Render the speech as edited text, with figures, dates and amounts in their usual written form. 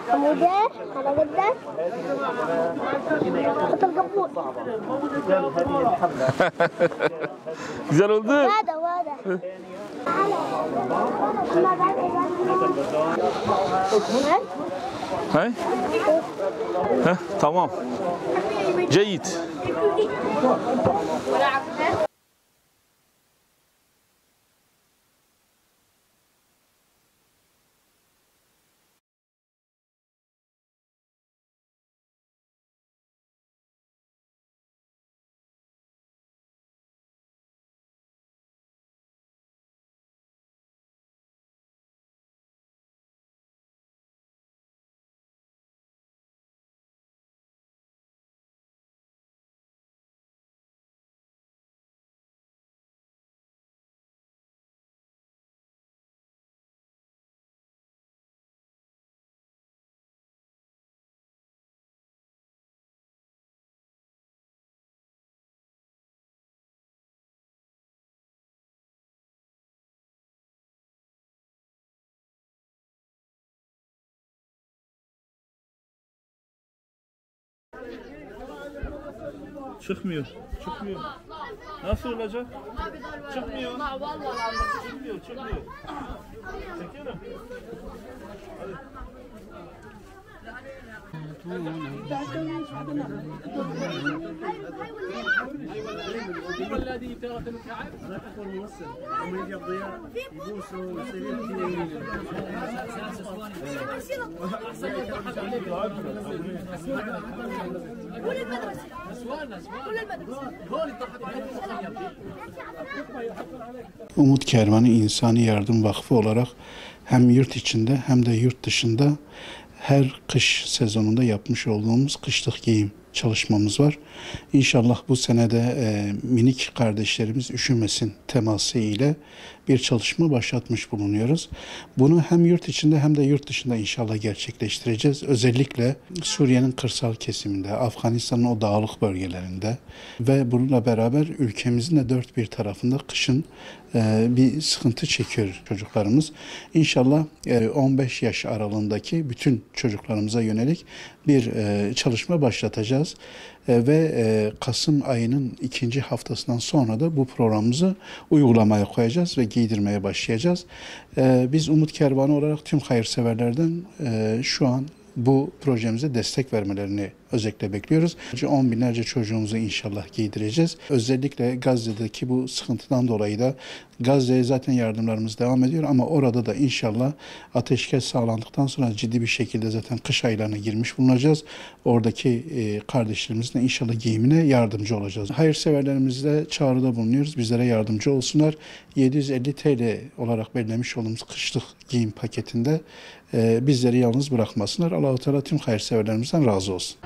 Kemudian ada gedas, betul kebut. Güzel oldu. Wadah. He? Heh, tamam. Ceyit. Çıkmıyor. Nasıl olacak? Çıkmıyor. Çıkmıyor. Çekelim. الذي ترى المكعب ما تكون ممثل لما يجي الضياء يبوسوا يصير Umut Kervanı İnsani Yardım Vakfı olarak hem yurt içinde hem de yurt dışında her kış sezonunda yapmış olduğumuz kışlık giyim çalışmamız var. İnşallah bu senede minik kardeşlerimiz üşümesin teması ile bir çalışma başlatmış bulunuyoruz. Bunu hem yurt içinde hem de yurt dışında inşallah gerçekleştireceğiz. Özellikle Suriye'nin kırsal kesiminde, Afganistan'ın o dağlık bölgelerinde ve bununla beraber ülkemizin de dört bir tarafında kışın bir sıkıntı çekiyor çocuklarımız. İnşallah 15 yaş aralığındaki bütün çocuklarımıza yönelik bir çalışma başlatacağız. Ve Kasım ayının 2. haftasından sonra da bu programımızı uygulamaya koyacağız ve giydirmeye başlayacağız. Biz Umut Kervanı olarak tüm hayırseverlerden şu an bu projemize destek vermelerini özellikle bekliyoruz. 10 binlerce çocuğumuzu inşallah giydireceğiz. Özellikle Gazze'deki bu sıkıntıdan dolayı da Gazze'ye zaten yardımlarımız devam ediyor ama orada da inşallah ateşkes sağlandıktan sonra ciddi bir şekilde zaten kış aylarına girmiş bulunacağız. Oradaki kardeşlerimizin inşallah giyimine yardımcı olacağız. Hayırseverlerimizle çağrıda bulunuyoruz. Bizlere yardımcı olsunlar. 750 TL olarak belirlemiş olduğumuz kışlık giyim paketinde bizleri yalnız bırakmasınlar. Allah-u Teala tüm hayırseverlerimizden razı olsun.